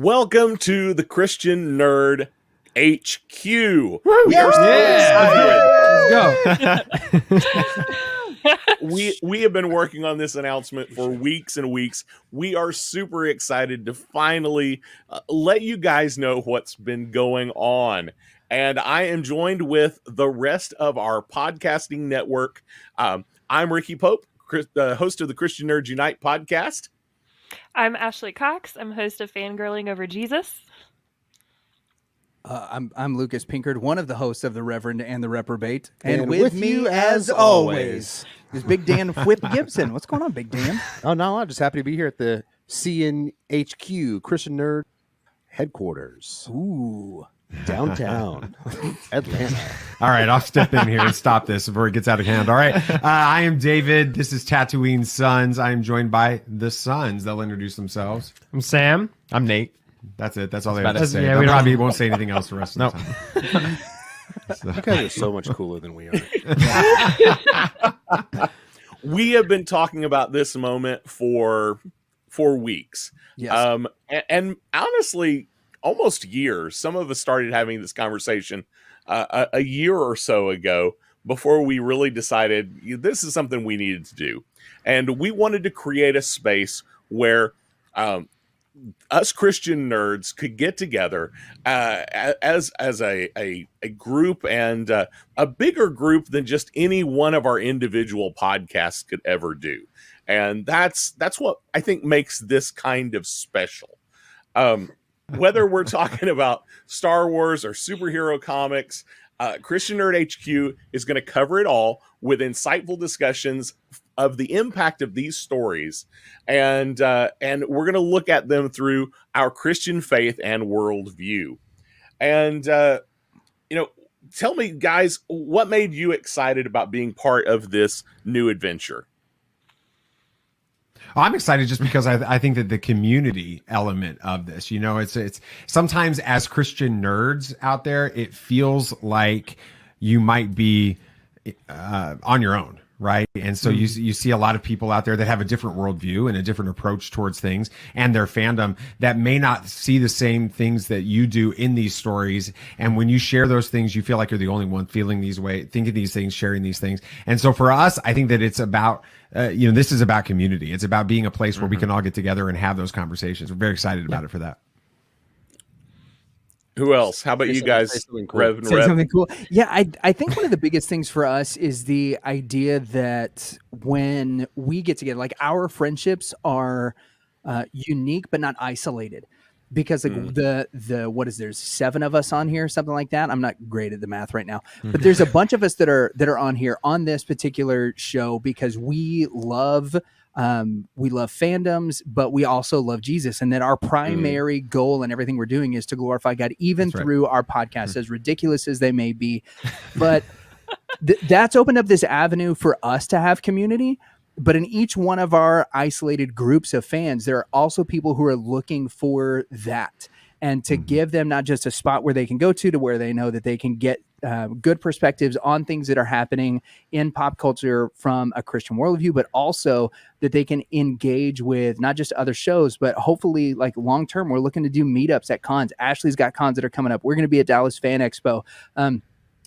Welcome to the Christian Nerd HQ. We are so excited. Let's go. We have been working on this announcement for weeks and weeks. We are super excited to finally let you guys know what's been going on. And I am joined with the rest of our podcasting network. I'm Ricky Pope, the host of the Christian Nerds Unite podcast. I'm Ashley Cox. I'm host of Fangirling Over Jesus. I'm Lucas Pinkard, one of the hosts of the Reverend and The Reprobate. And with me, as always, is Big Dan Whip Gibson. What's going on, Big Dan? Oh, no, I'm just happy to be here at the CNHQ, Christian Nerd Headquarters. Ooh. Downtown Atlanta. All right, I'll step in here and stop this before it gets out of hand. All right, I am David. This is Tatooine Sons. I am joined by the Sons. They'll introduce themselves. I'm Sam. I'm Nate. That's it. That's all they have to say. Yeah, They probably won't say anything else the rest of the time. You guys are so much cooler than we are. We have been talking about this moment for weeks. Yes. And honestly, almost years. Some of us started having this conversation a year or so ago before we really decided this is something we needed to do. And we wanted to create a space where us Christian nerds could get together as a group, and a bigger group than just any one of our individual podcasts could ever do. And that's what I think makes this kind of special. Whether we're talking about Star Wars or superhero comics, Christian Nerd HQ is going to cover it all with insightful discussions of the impact of these stories, and we're going to look at them through our Christian faith and worldview. And tell me, guys, what made you excited about being part of this new adventure? I'm excited just because I think that the community element of this, it's sometimes as Christian nerds out there, it feels like you might be on your own. Right. And so you see a lot of people out there that have a different worldview and a different approach towards things and their fandom that may not see the same things that you do in these stories. And when you share those things, you feel like you're the only one feeling these way, thinking these things, sharing these things. And so for us, I think that it's about, this is about community. It's about being a place where we can all get together and have those conversations. We're very excited about it for that. Who else? How about you guys? Rev. Something cool. Yeah, I think one of the biggest things for us is the idea that when we get together, like our friendships are unique but not isolated. Because the what is there's 7 of us on here, something like that. I'm not great at the math right now, but there's a bunch of us that are on here on this particular show because we love fandoms, but we also love Jesus, and that our primary goal and everything we're doing is to glorify God, even through our podcast, as ridiculous as they may be. But that's opened up this avenue for us to have community. But in each one of our isolated groups of fans, there are also people who are looking for that, and to give them not just a spot where they can go to where they know that they can get good perspectives on things that are happening in pop culture from a Christian worldview, but also that they can engage with not just other shows, but hopefully like long term, we're looking to do meetups at cons. Ashley's got cons that are coming up. We're going to be at Dallas Fan Expo.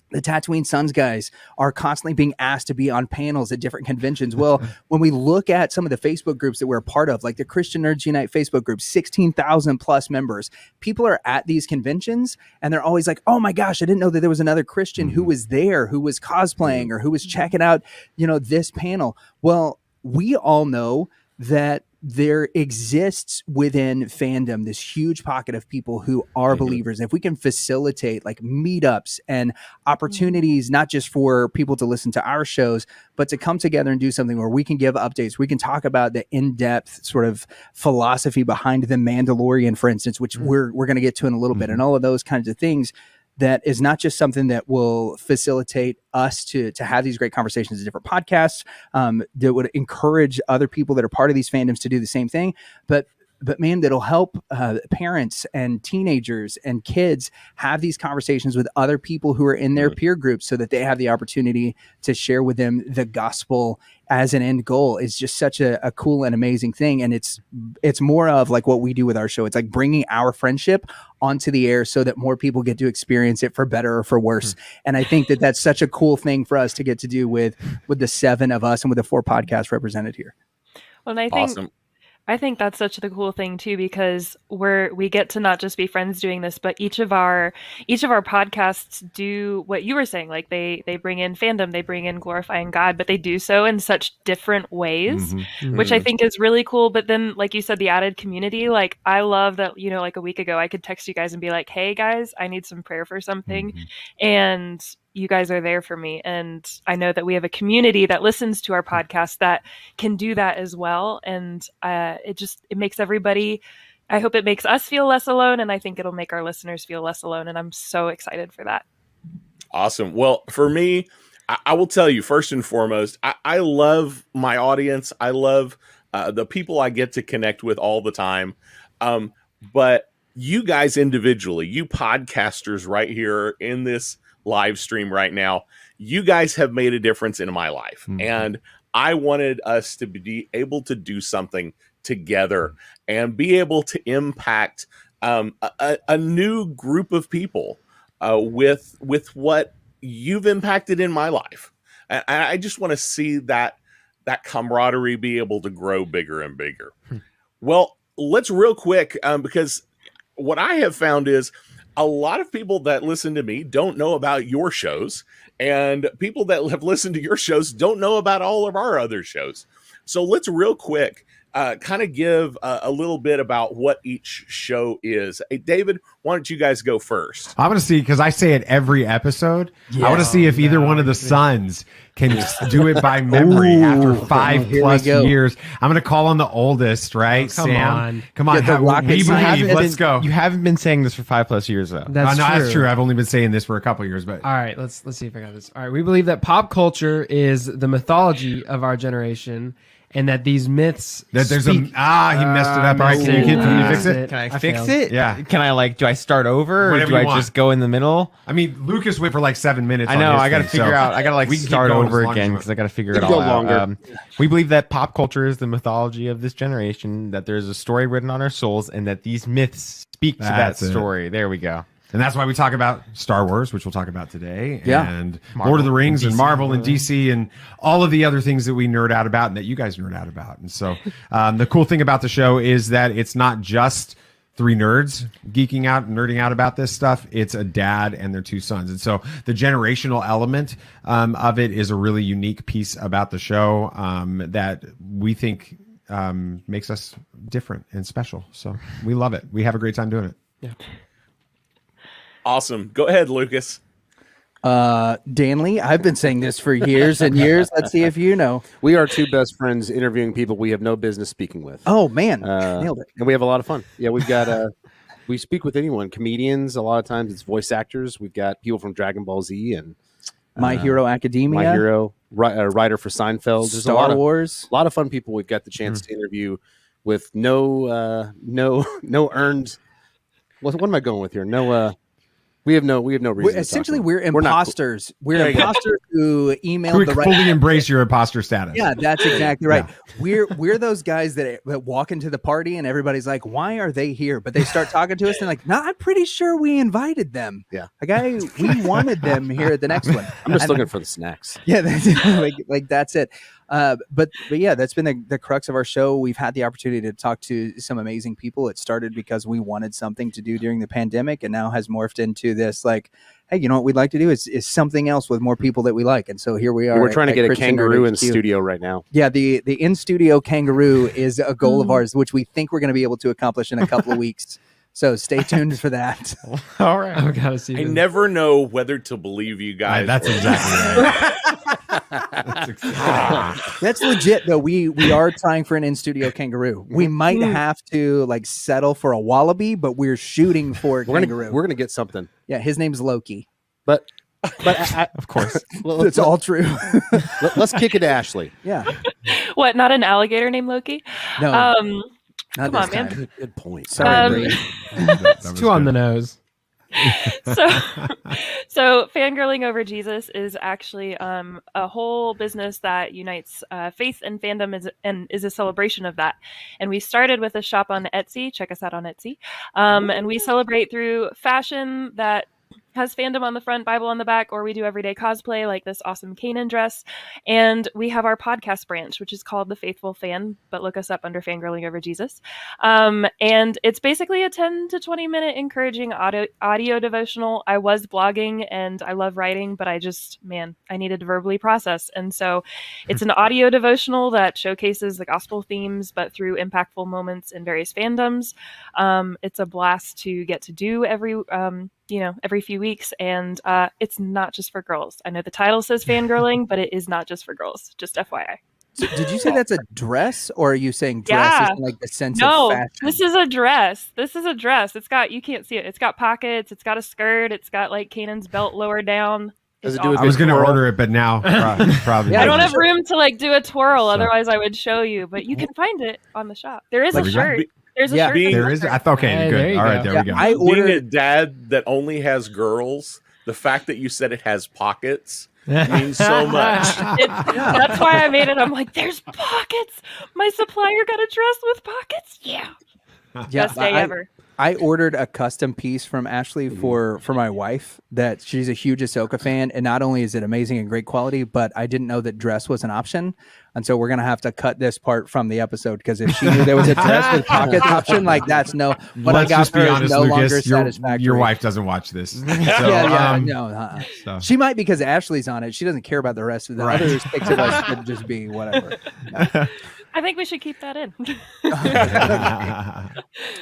The Tatooine Sons guys are constantly being asked to be on panels at different conventions. Well, when we look at some of the Facebook groups that we're a part of, like the Christian Nerds Unite Facebook group, 16,000 plus members, people are at these conventions and they're always like, oh my gosh, I didn't know that there was another Christian who was there, who was cosplaying or who was checking out, this panel. Well, we all know that there exists within fandom this huge pocket of people who are believers. If we can facilitate like meetups and opportunities, not just for people to listen to our shows, but to come together and do something where we can give updates, we can talk about the in-depth sort of philosophy behind the Mandalorian, for instance, which we're going to get to in a little bit, and all of those kinds of things. That is not just something that will facilitate us to have these great conversations in different podcasts, that would encourage other people that are part of these fandoms to do the same thing. But man, that'll help parents and teenagers and kids have these conversations with other people who are in their peer groups, so that they have the opportunity to share with them the gospel as an end goal is just such a cool and amazing thing. And it's more of like what we do with our show. It's like bringing our friendship onto the air so that more people get to experience it for better or for worse. And I think that that's such a cool thing for us to get to do with the 7 of us and with the 4 podcasts represented here. Well, and I think Awesome. I think that's such the cool thing too, because we get to not just be friends doing this, but each of our podcasts do what you were saying. Like they bring in fandom, they bring in glorifying God, but they do so in such different ways, which I think is really cool. But then, like you said, the added community, like I love that, like a week ago, I could text you guys and be like, hey guys, I need some prayer for something. And you guys are there for me. And I know that we have a community that listens to our podcast that can do that as well. And it makes everybody, I hope it makes us feel less alone. And I think it'll make our listeners feel less alone. And I'm so excited for that. Awesome. Well, for me, I will tell you first and foremost, I love my audience. I love the people I get to connect with all the time. But you guys individually, you podcasters right here in this live stream right now, you guys have made a difference in my life. And I wanted us to be able to do something together and be able to impact a new group of people with what you've impacted in my life. And I just want to see that camaraderie be able to grow bigger and bigger. Well, let's real quick, because what I have found is a lot of people that listen to me don't know about your shows, and people that have listened to your shows don't know about all of our other shows. So let's real quick kind of give a little bit about what each show is. Hey, David, why don't you guys go first? I want to see, because I say it every episode. I want to see if either one of the sons can do it by memory after 5+ years. I'm going to call on the oldest, right? Come Sam. on. We believe. Let's go. You haven't been saying this for 5+ years, though. That's true. I've only been saying this for a couple years, but all right, let's see if I got this. All right, we believe that pop culture is the mythology of our generation, and that these myths that there's he messed it up. All right, can you fix it? Can I fix it? Yeah. Can I do I start over, Whatever or do you I want. just go in the middle? I mean, Lucas went for like 7 minutes. I know. on his I got to thing, figure so out. I got to we can keep start going over as long again as because I got to figure it can all go out. longer. We believe that pop culture is the mythology of this generation. That there's a story written on our souls, and that these myths speak to that story. There we go. And that's why we talk about Star Wars, which we'll talk about today, and Marvel, Lord of the Rings, and DC, Marvel, and DC, and all of the other things that we nerd out about and that you guys nerd out about. And so the cool thing about the show is that it's not just 3 nerds geeking out and nerding out about this stuff. It's a dad and their 2 sons. And so the generational element of it is a really unique piece about the show that we think makes us different and special. So we love it. We have a great time doing it. Yeah. Awesome. Go ahead, Lucas. Danley, I've been saying this for years and years. Let's see if you know. We are 2 best friends interviewing people we have no business speaking with. Oh man, nailed it. And we have a lot of fun. Yeah, we've got we speak with anyone, comedians. A lot of times it's voice actors. We've got people from Dragon Ball Z and My Hero Academia, My Hero, writer for Seinfeld. There's Star Wars. A lot of fun people we've got the chance to interview with no earned. What am I going with here? We have no reason. Essentially, to talk we're imposters. We're imposters who emailed the right. Fully embrace your imposter status. Yeah, that's exactly right. Yeah. We're those guys that walk into the party and everybody's like, "Why are they here?" But they start talking to us and like, "No, I'm pretty sure we invited them. Yeah, we wanted them here at the next one. I'm just looking for the snacks. Yeah, that's like that's it. But yeah, that's been the crux of our show. We've had the opportunity to talk to some amazing people. It started because we wanted something to do during the pandemic, and now has morphed into this like, hey, you know what we'd like to do is something else with more people that we like. And so here we are. We're trying to get a Christian kangaroo Nerd in HQ. studio right now. Yeah, the in studio kangaroo is a goal of ours, which we think we're going to be able to accomplish in a couple of weeks. So stay tuned for that. All right. I've got to see. I this. never know whether to believe you guys. That's exactly right. That's legit though. We are trying for an in studio kangaroo. We might have to like settle for a wallaby, but we're shooting for a kangaroo. We're gonna get something. Yeah, his name's Loki. But Of course. It's all true. let's kick it to Ashley. Yeah. What? Not an alligator named Loki? No. Not Come this on, man. time. Good point. Sorry, Um, Bree. That was Too on good. the nose. So Fangirling Over Jesus is actually a whole business that unites faith and fandom is a celebration of that. And we started with a shop on Etsy. Check us out on Etsy. And we celebrate through fashion that has fandom on the front, Bible on the back, or we do everyday cosplay like this awesome Kanan dress. And we have our podcast branch, which is called The Faithful Fan, but look us up under Fangirling Over Jesus. And it's basically a 10 to 20 minute encouraging audio devotional. I was blogging and I love writing, but I needed to verbally process. And so it's an audio devotional that showcases the gospel themes, but through impactful moments in various fandoms. It's a blast to get to do every few weeks. And it's not just for girls. I know the title says fangirling, but it is not just for girls. Just FYI. So did you say that's a dress, or are you saying dress Yeah. is like the sense No, of fashion? this is a dress. You can't see it. It's got pockets. It's got a skirt. It's got like Kanan's belt lower down. Does It's it do a awesome. I was going to twirl? order it, but now probably. Yeah, I don't you have room to like do a twirl. So- Otherwise, I would show you. But you can find it on the shop. There is Like, a shirt. There's a yeah. shirt. Being- that's There a is. shirt. I thought, okay, Hey, good. there you All right, go. there we go. I Being a ordered. dad that only has girls, the fact that you said it has pockets means so much. That's why I made it. I'm like, there's pockets. My supplier got a dress with pockets. Yeah. Yeah, Best day ever. I ordered a custom piece from Ashley for my wife that she's a huge Ahsoka fan, and not only is it amazing and great quality, but I didn't know that dress was an option, and so we're gonna have to cut this part from the episode because if she knew there was a dress with pockets option, like that's no. What Let's I got just her be is honest, no longer Lucas. satisfactory. Your wife doesn't watch this. So, Yeah, um, no. so- She might because Ashley's on it. She doesn't care about the rest of the Right. other picks of us could just be whatever. I think we should keep that in.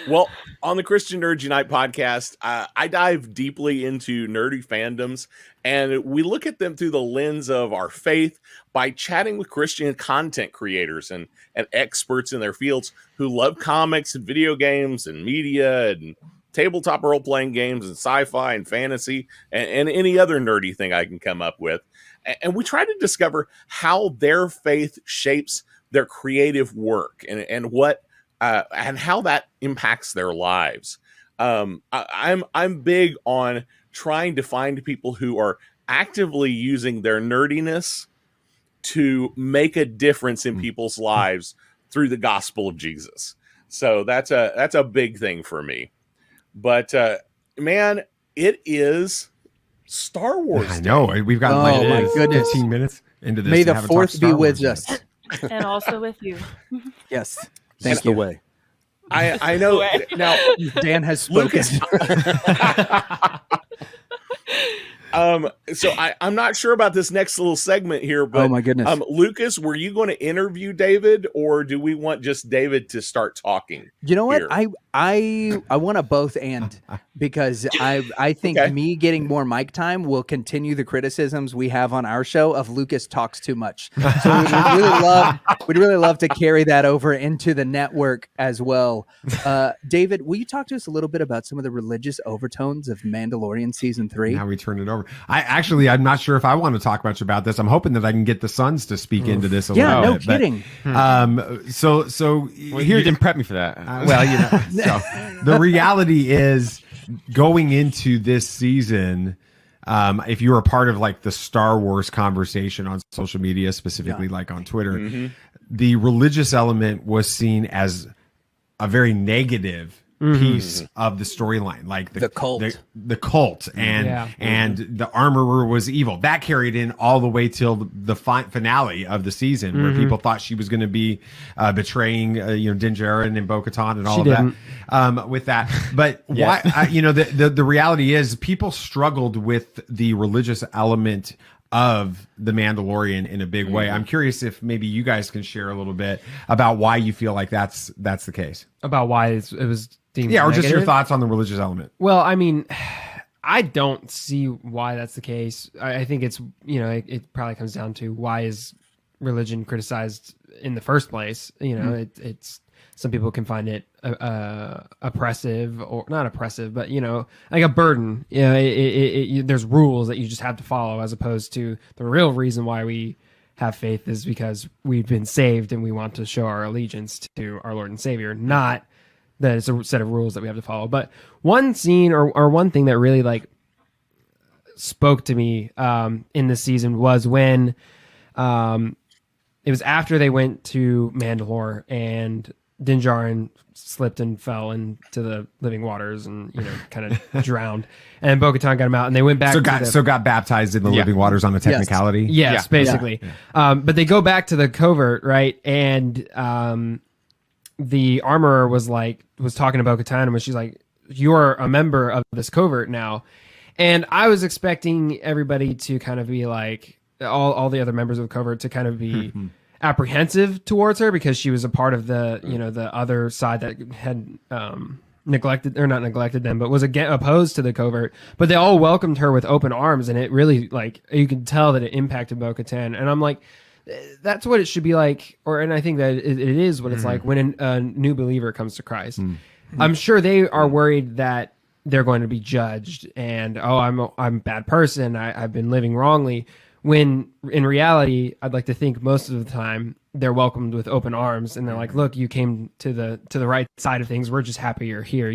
Well, on the Christian Nerds Unite podcast, I dive deeply into nerdy fandoms, and we look at them through the lens of our faith by chatting with Christian content creators and experts in their fields who love comics and video games and media and tabletop role-playing games and sci-fi and fantasy and any other nerdy thing I can come up with. And we try to discover how their faith shapes their creative work and what and how that impacts their lives. I'm big on trying to find people who are actively using their nerdiness to make a difference in people's lives through the gospel of Jesus. So that's a big thing for me. But man, it is Star Wars. I know. We've got Oh, like my goodness. 15 minutes into this. May and the haven't fourth talked be Star with Wars us. yet. And also with you. Yes. This Thank is the you. way. I know now. Dan has spoken. Lucas. So I'm not sure about this next little segment here, but Oh my goodness. Lucas, were you going to interview David, or do we want just David to start talking? You know what? here? I want to both and because I think Okay. me getting more mic time will continue the criticisms we have on our show of Lucas talks too much. So we'd really love to carry that over into the network as well. David, will you talk to us a little bit about some of the religious overtones of Mandalorian season 3? Now we turn it over. I'm not sure if I want to talk much about this. I'm hoping that I can get the Sons to speak into this a Yeah, little no bit. but, kidding. So Well, here you didn't prep me for that. well, you know, so the reality is going into this season, if you were a part of like the Star Wars conversation on social media, specifically like on Twitter, the religious element was seen as a very negative piece of the storyline, like The cult. the cult, and the armorer was evil. That carried in all the way till the finale of the season, where people thought she was going to be betraying, Din Djarin and Bo-Katan and all She of that. With that, but why? The reality is, people struggled with the religious element of the Mandalorian in a big way. I'm curious if maybe you guys can share a little bit about why you feel like that's the case. About why it was deemed Yeah, or just your negative? thoughts on the religious element. Well, I mean, I don't see why that's the case. I think it's, it probably comes down to why is religion criticized in the first place? It's some people can find it oppressive, or not oppressive, but like a burden. There's rules that you just have to follow, as opposed to the real reason why we have faith is because we've been saved and we want to show our allegiance to our Lord and Savior, not that it's a set of rules that we have to follow. But one scene or one thing that really like spoke to me in this season was when it was after they went to Mandalore and Din Djarin slipped and fell into the living waters and kind of drowned, and Bo-Katan got him out, and they went back. Got baptized in the living waters on a technicality. Yes, basically. Yeah. But they go back to the covert, right? And the armorer was talking to Bo-Katan, and she's like, "You're a member of this covert now." And I was expecting everybody to kind of be like all the other members of the covert to kind of be apprehensive towards her because she was a part of the the other side that had neglected or not neglected them, but was opposed to the covert. But they all welcomed her with open arms, and it really you can tell that it impacted Bo-Katan. And I'm like, that's what it should be like, and I think that it is what it's like when a new believer comes to Christ. I'm sure they are worried that they're going to be judged and I'm a bad person. I've been living wrongly. When in reality, I'd like to think most of the time they're welcomed with open arms and they're like, "Look, you came to the right side of things. We're just happy you're here."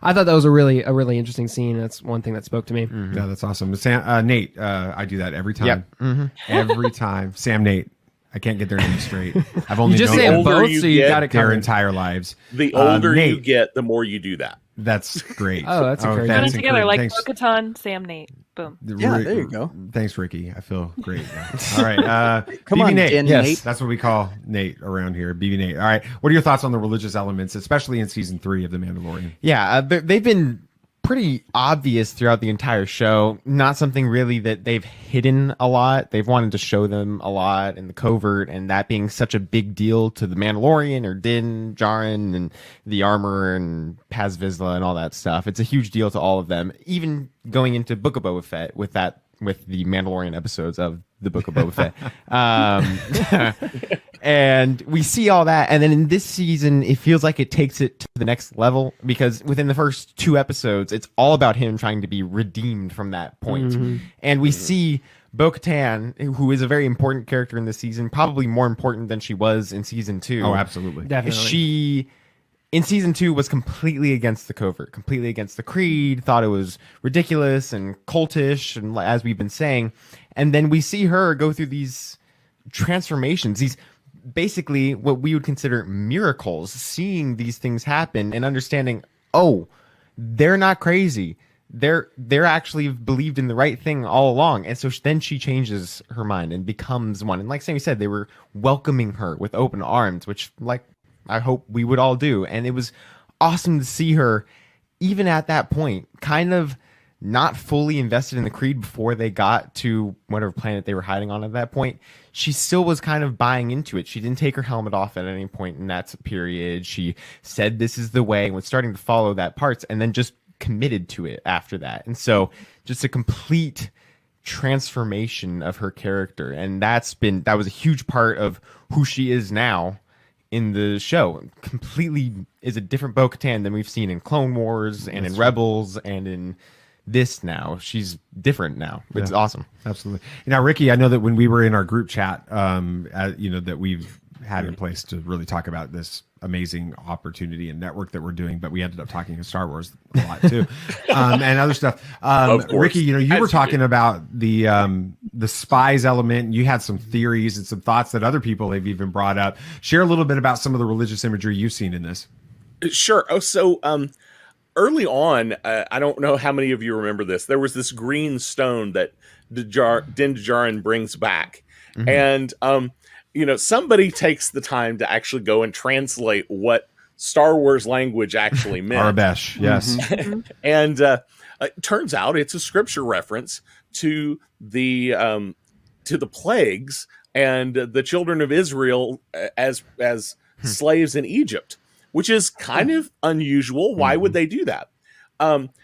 I thought that was a really interesting scene. That's one thing that spoke to me. Yeah, that's awesome. Sam, Nate, I do that every time. Yep. Every time. Sam, Nate. I can't get their names straight. I've only known them both, so you got it their entire lives. The older you get, the more you do that. That's great. That's great. Put it together like Bo-Katan, Sam, Nate. Boom. Yeah, there you go. Thanks, Ricky. I feel great now. All right. Come BB on, Nate. Yes, Nate. That's what we call Nate around here. BB Nate. All right. What are your thoughts on the religious elements, especially in season 3 of The Mandalorian? Yeah, they've been pretty obvious throughout the entire show. Not something really that they've hidden a lot. They've wanted to show them a lot in the covert, and that being such a big deal to the Mandalorian or Din Djarin and the armor and Paz Vizsla and all that stuff. It's a huge deal to all of them. Even going into Book of Boba Fett with the Mandalorian episodes of the Book of Boba Fett. And we see all that. And then in this season, it feels like it takes it to the next level because within the first 2 episodes, it's all about him trying to be redeemed from that point. And we see Bo-Katan, who is a very important character in this season, probably more important than she was in season 2. Oh, absolutely. Definitely. She, in season 2, was completely against the covert, completely against the creed, thought it was ridiculous and cultish, and as we've been saying. And then we see her go through these transformations, these basically what we would consider miracles, seeing these things happen and understanding, oh, they're not crazy. They're actually believed in the right thing all along. And so then she changes her mind and becomes one. And like Sammy said, they were welcoming her with open arms, which I hope we would all do. And it was awesome to see her, even at that point, kind of not fully invested in the creed before they got to whatever planet they were hiding on at that point. She still was kind of buying into it. She didn't take her helmet off at any point in that period. She said this is the way and was starting to follow that parts and then just committed to it after that. And so just a complete transformation of her character. And that was a huge part of who she is now in the show. Completely is a different Bo-Katan than we've seen in Clone Wars and in Rebels and in this now. She's different now. It's awesome. Absolutely. Now, Ricky, I know that when we were in our group chat, that we've had in place to really talk about this amazing opportunity and network that we're doing, but we ended up talking in Star Wars a lot too, and other stuff. Ricky, you were talking about the spies element. You had some theories and some thoughts that other people have even brought up. Share a little bit about some of the religious imagery you've seen in this. Sure. Early on, I don't know how many of you remember this. There was this green stone that Din Djarin brings back. And, somebody takes the time to actually go and translate what Star Wars language actually meant. Arabesh, yes. And it turns out it's a scripture reference to the plagues and the children of Israel as slaves in Egypt, which is kind of unusual. Why would they do that?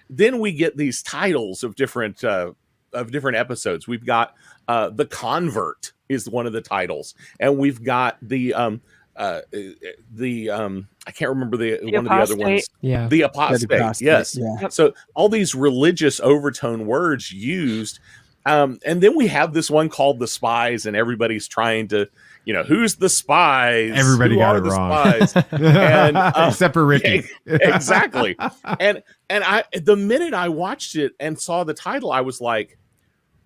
Then we get these titles of different episodes. We've got The Convert is one of the titles, and we've got the I can't remember one of the other ones. Yeah, the apostate. Yes. Yeah. So all these religious overtone words used, And then we have this one called The Spies, and everybody's trying to, who's the spies? Everybody Who got are it the wrong. spies? And, Except for Ricky. Exactly. And the minute I watched it and saw the title, I was like,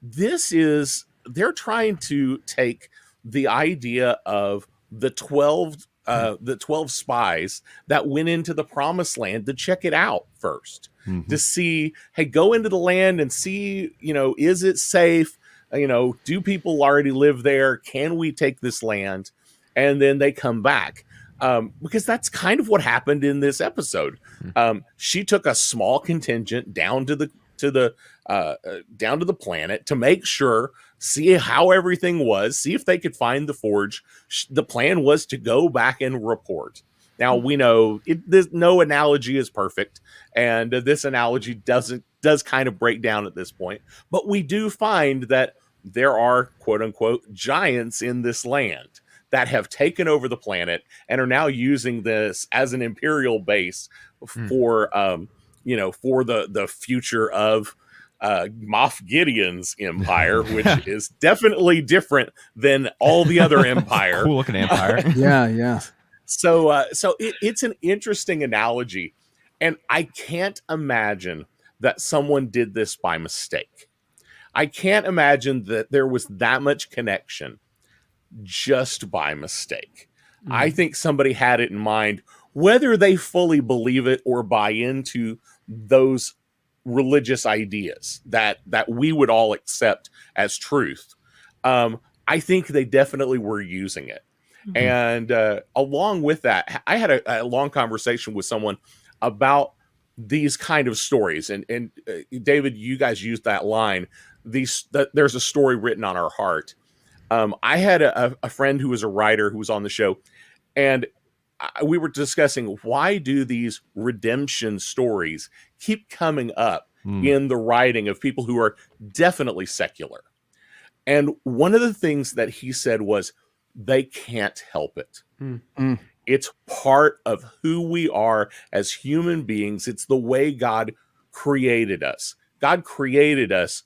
they're trying to take the idea of the 12 spies that went into the promised land to check it out first, to see, hey, go into the land and see, is it safe? Do people already live there? Can we take this land? And then they come back. Because that's kind of what happened in this episode. She took a small contingent down to the planet to make sure, see how everything was, see if they could find the forge. The plan was to go back and report. Now we know no analogy is perfect, and this analogy does kind of break down at this point. But we do find that there are quote unquote giants in this land that have taken over the planet and are now using this as an imperial base for the future of Moff Gideon's empire, which is definitely different than all the other empire. Cool looking empire. Yeah. So it's an interesting analogy, and I can't imagine that someone did this by mistake. I can't imagine that there was that much connection just by mistake. I think somebody had it in mind, whether they fully believe it or buy into those religious ideas that we would all accept as truth. I think they definitely were using it. And along with that, I had a long conversation with someone about these kind of stories. And David, you guys used that line, there's a story written on our heart. I had a friend who was a writer who was on the show, and we were discussing, why do these redemption stories keep coming up in the writing of people who are definitely secular? And one of the things that he said was, they can't help it. It's part of who we are as human beings. It's the way God created us. God created us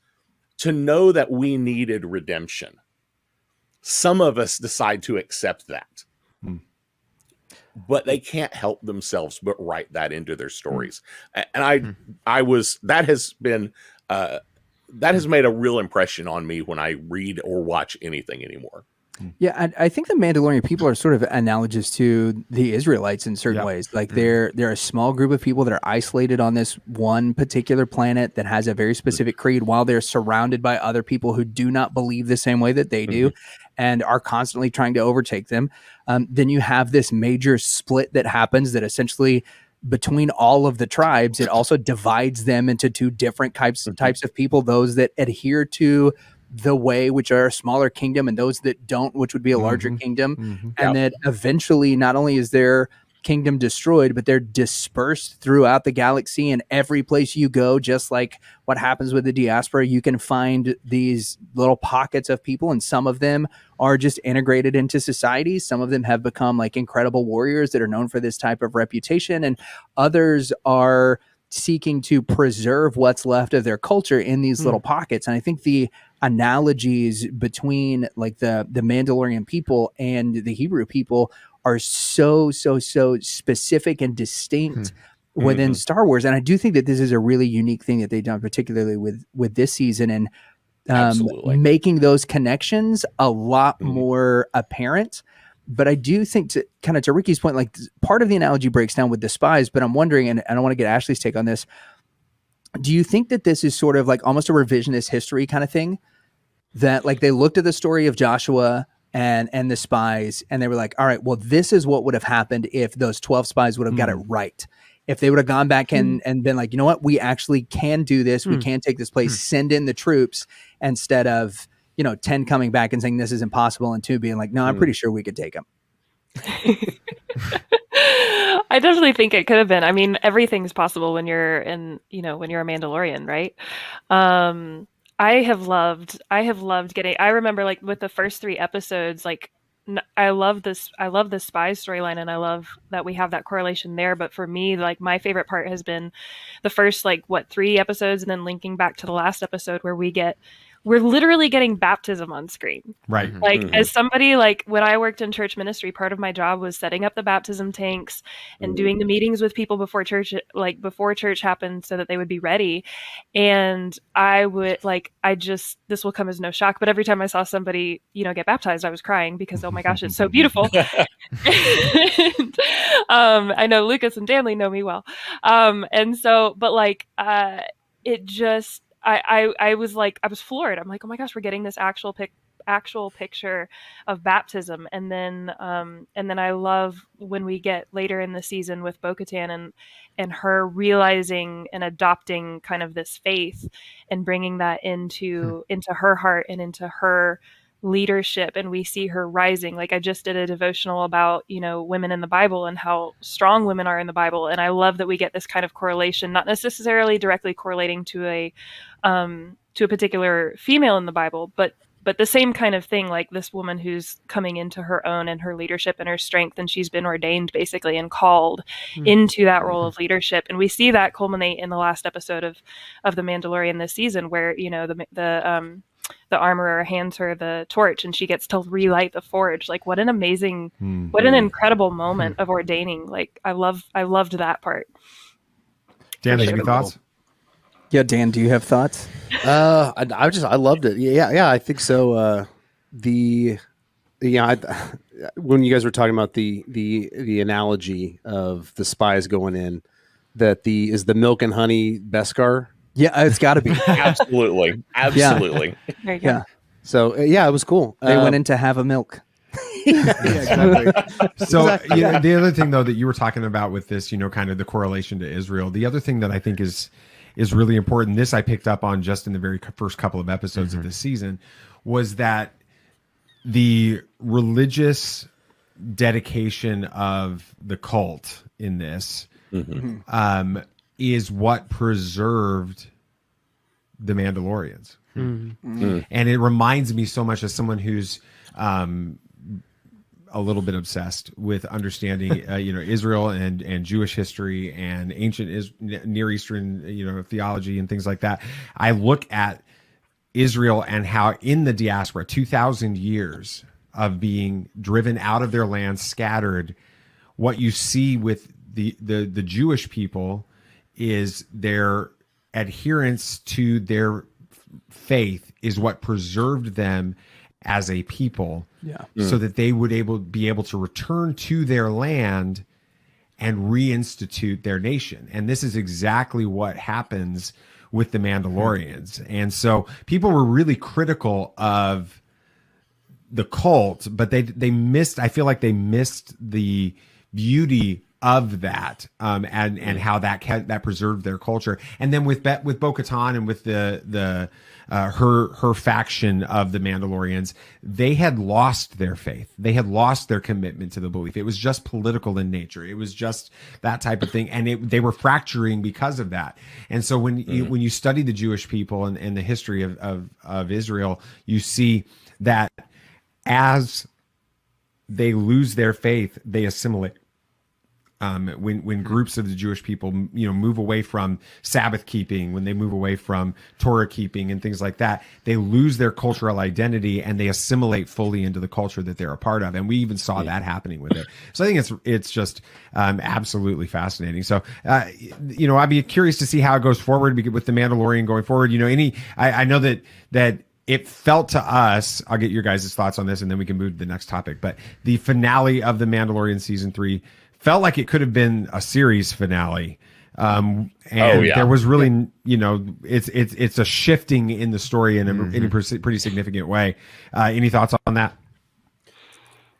to know that we needed redemption. Some of us decide to accept that. But they can't help themselves but write that into their stories. And that has made a real impression on me when I read or watch anything anymore. Yeah, I think the Mandalorian people are sort of analogous to the Israelites in certain ways. Like they're a small group of people that are isolated on this one particular planet that has a very specific creed, while they're surrounded by other people who do not believe the same way that they do and are constantly trying to overtake them. Then you have this major split that happens that essentially, between all of the tribes, it also divides them into two different types of people: those that adhere to the way, which are a smaller kingdom, and those that don't, which would be a larger kingdom. And that eventually not only is their kingdom destroyed, but they're dispersed throughout the galaxy, and every place you go, just like what happens with the diaspora, you can find these little pockets of people, and some of them are just integrated into society. Some of them have become like incredible warriors that are known for this type of reputation, and others are seeking to preserve what's left of their culture in these little pockets. And I think the analogies between like the Mandalorian people and the Hebrew people are so specific and distinct within Star Wars. And I do think that this is a really unique thing that they've done, particularly with this season, and making those connections a lot more apparent. But I do think, to Ricky's point, like part of the analogy breaks down with the spies, but I'm wondering, and I want to get Ashley's take on this, do you think that this is sort of like almost a revisionist history kind of thing? That like they looked at the story of Joshua and the spies, and they were like, all right, well, this is what would have happened if those 12 spies would have got it right. If they would have gone back and been like, you know what, we actually can do this. We can take this place, send in the troops, instead of, 10 coming back and saying this is impossible, and 2 being like, no, I'm pretty sure we could take them. I definitely think it could have been. I mean, everything's possible when you're when you're a Mandalorian, right? I have loved getting, I remember like with the first 3 episodes, like I love the spy storyline, and I love that we have that correlation there. But for me, like my favorite part has been the first 3 episodes, and then linking back to the last episode where we get we're literally getting baptism on screen. Right. Like as somebody, like when I worked in church ministry, part of my job was setting up the baptism tanks and doing the meetings with people before church happened so that they would be ready. And I would this will come as no shock, but every time I saw somebody, get baptized, I was crying because, oh my gosh, it's so beautiful. And, I know Lucas and Danley know me well. And so, but like, it just, I was floored. I'm like, oh my gosh, we're getting this actual picture of baptism. And then I love when we get later in the season with Bo-Katan and her realizing and adopting kind of this faith and bringing that into her heart and into her leadership. And we see her rising. Like I just did a devotional about, women in the Bible and how strong women are in the Bible. And I love that we get this kind of correlation, not necessarily directly correlating to a particular female in the Bible, but the same kind of thing, like this woman who's coming into her own and her leadership and her strength, and she's been ordained basically and called into that role of leadership. And we see that culminate in the last episode of The Mandalorian this season, where the armorer hands her the torch and she gets to relight the forge. Like what an amazing, what an incredible moment of ordaining. Like I loved that part. Dan, any thoughts? Yeah, Dan, do you have thoughts? I loved it. Yeah, I think so. When you guys were talking about the analogy of the spies going in, is the milk and honey Beskar? Yeah, it's got to be. Absolutely. Very good. Yeah. So it was cool. They went in to have a milk. Exactly. So the other thing though that you were talking about with this, kind of the correlation to Israel. The other thing that I think is really important. This I picked up on just in the very first couple of episodes of this season, was that the religious dedication of the cult in this is what preserved the Mandalorians. And it reminds me so much as someone who's a little bit obsessed with understanding, Israel and Jewish history and ancient Near Eastern, theology and things like that. I look at Israel and how in the diaspora, 2,000 years of being driven out of their land, scattered, what you see with the Jewish people is their adherence to their faith is what preserved them as a people, so that they would be able to return to their land and reinstitute their nation. And this is exactly what happens with the Mandalorians. And so people were really critical of the cult, but they missed, I feel like they missed the beauty of that, and how that preserved their culture. And then with Bo-Katan and with the her faction of the Mandalorians, they had lost their faith. They had lost their commitment to the belief. It was just political in nature. It was just that type of thing, and they were fracturing because of that. And so when you study the Jewish people and the history of Israel, you see that as they lose their faith, they assimilate. When groups of the Jewish people, move away from Sabbath keeping, when they move away from Torah keeping and things like that, they lose their cultural identity and they assimilate fully into the culture that they're a part of. And we even saw that happening with it. So I think it's just absolutely fascinating. So, I'd be curious to see how it goes forward with the Mandalorian going forward. I know that it felt to us, I'll get your guys' thoughts on this and then we can move to the next topic, but the finale of the Mandalorian season 3 felt like it could have been a series finale. There was really, it's a shifting in the story in a pretty significant way. Any thoughts on that?